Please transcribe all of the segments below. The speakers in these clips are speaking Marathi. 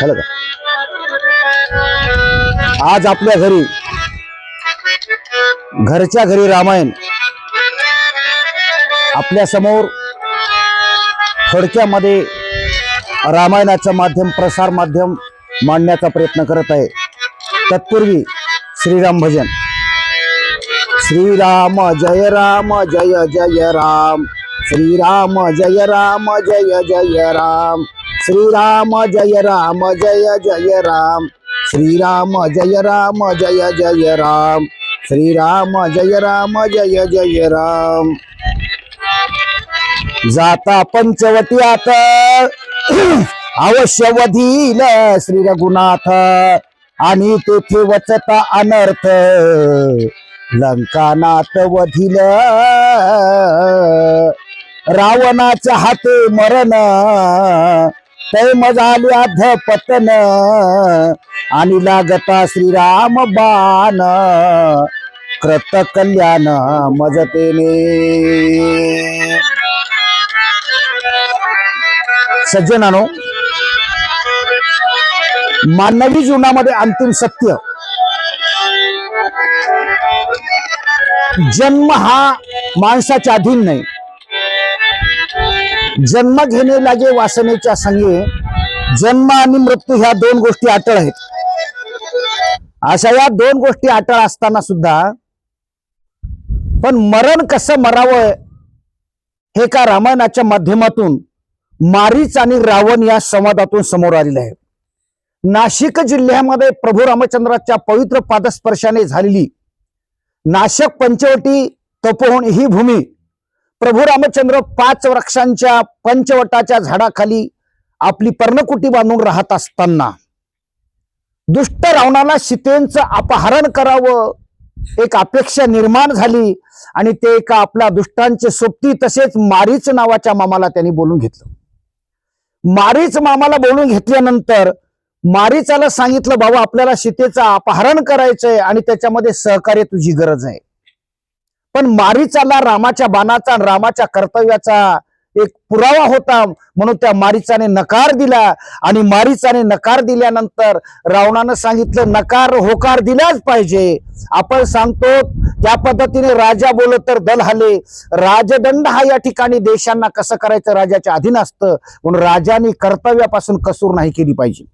झालं का? आज आपल्या घरी घरच्या घरी रामायण आपल्या समोर थोडक्यामध्ये रामायणाचं माध्यम प्रसार माध्यम मांडण्याचा प्रयत्न करत आहे। तत्पूर्वी श्रीराम भजन। श्रीराम जय जय राम, श्रीराम जय जय राम, श्रीराम जय जय राम, श्रीराम जय जय राम, श्रीराम जय जय राम। जाता पंचवटीत अवश्य वधील श्री रघुनाथ, आणि तेथे वचता अनर्थ लंकानाथ वधील। रावणाच्या हाते मरण तैम झाल्या धपतन, आणि लागता श्रीराम बाण कृत कल्याण मजतेने। सज्जनानो, मानवी जीवनामध्ये अंतिम सत्य जन्म हा माणसाच्या अधीन नाही। जन्म घेणे लागे वासनेच्या संगे, जन्म आणि मृत्यू ह्या दोन गोष्टी अटळ आहेत। अशा या दोन गोष्टी अटळ असताना सुद्धा पण मरण कसं मरावं हे का रामायणाच्या माध्यमातून मारीच आणि रावण या संवादातून समोर आलेलं आहे। नाशिक जिल्ह्यामध्ये प्रभू रामचंद्राच्या पवित्र पादस्पर्शाने झालेली नाशक पंचवटी तपोवन ही भूमी, प्रभू रामचंद्र 5 वृक्षांच्या पंचवटाच्या झाडाखाली आपली पर्णकुटी बांधून राहत असताना दुष्ट रावणाला सीतेंचं अपहरण करावं एक अपेक्षा निर्माण झाली, आणि ते एका आपल्या दुष्टांचे सोबती तसेच मारीच नावाच्या मामाला त्यांनी बोलून घेतलं। मारीच मामाला बोलून घेतल्यानंतर मारीचाला सांगितलं, बाबा आपल्याला सीतेचं अपहरण करायचंय आणि त्याच्यामध्ये सहकार्य तुझी गरज आहे। पण मारीचाला रामाच्या बाणाचा आणि रामाच्या कर्तव्याचा एक पुरावा होता, म्हणून त्या मारीचाने नकार दिला। आणि मारीचाने नकार दिल्यानंतर रावणानं सांगितलं, नकार होकार दिलाच पाहिजे। आपण सांगतो त्या पद्धतीने राजा बोलत तर दल हले। राजदंड हा या ठिकाणी देशांना कसं करायचं राजाच्या अधीन असतं, म्हणून राजाने कर्तव्यापासून कसूर नाही केली पाहिजे।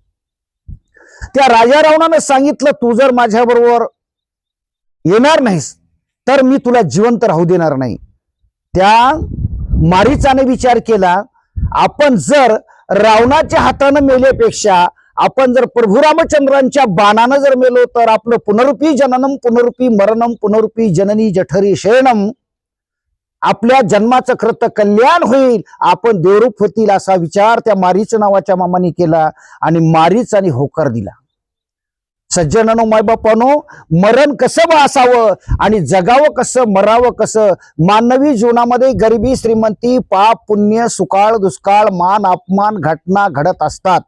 त्या राजा रावणानं सांगितलं, तू जर माझ्या बरोबर येणार नाहीस तर मी तुला जिवंत राहू देणार नाही। त्या मारीचाने विचार केला, आपण जर रावणाच्या हातानं मेल्यापेक्षा आपण जर प्रभू रामचंद्रांच्या बाणानं जर मेलो तर आपलं पुनरुपी जननम पुनरुपी मरणम पुनरुपी जननी जठरी शरणम, आपल्या जन्माचं कृत कल्याण होईल, आपण देवरूप होतील असा विचार त्या मारीच नावाच्या मामाने केला आणि मारीचाने होकार दिला। सज्जनानो, मायबापानो, मरण कसं असावं आणि जगावं कसं, मरावं कसं, मानवी जीवनामध्ये गरिबी श्रीमंती पाप पुण्य सुकाळ दुष्काळ मान अपमान घटना घडत असतात।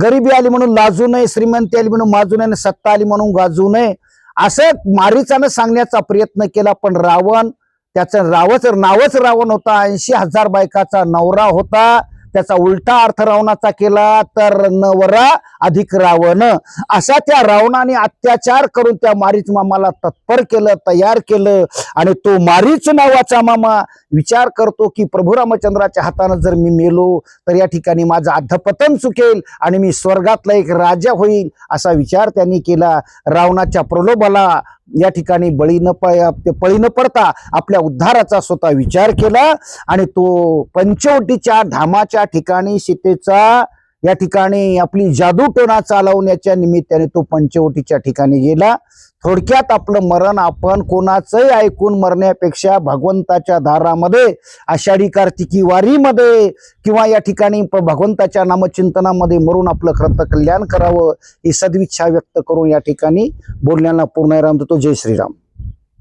गरिबी आली म्हणून लाजू नये, श्रीमंती आली म्हणून माजू नये, सत्ता आली म्हणून गाजू नये असं मारीचानं सांगण्याचा प्रयत्न केला। पण रावण, त्याचं नावच रावण होता, 80,000 बायकाचा नवरा होता। त्याचा उलटा अर्थ रावणाचा केला तर नवरा अधिक रावण, असा त्या रावणाने अत्याचार करून त्या मारीच मामाला तत्पर केलं, तयार केलं। आणि तो मारीच नावाचा मामा विचार करतो की प्रभू रामचंद्राच्या हाताने जर मी मेलो तर या ठिकाणी माझं अधपतन चुकेल आणि मी स्वर्गातला एक राजा होईल असा विचार त्यांनी केला। रावणाच्या प्रलोभाला या ठिकाणी पळी न पडता आपल्या उद्धाराचा स्वतः विचार केला आणि तो पंचवटीच्या धामाच्या ठिकाणी सीतेचा या ठिकाणी आपली जादूटोणा चालवण्याच्या निमित्ताने तो पंचवटीच्या ठिकाणी गेला। थोडक्यात आपलं मरण आपण कोणाचंही ऐकून मरण्यापेक्षा भगवंताच्या दारामध्ये आषाढी कार्तिकी वारीमध्ये किंवा या ठिकाणी भगवंताच्या नामचिंतनामध्ये मरून आपलं कृत कल्याण करावं ही सदिच्छा व्यक्त करून या ठिकाणी बोलण्याला पूर्ण विराम देतो। जय श्रीराम।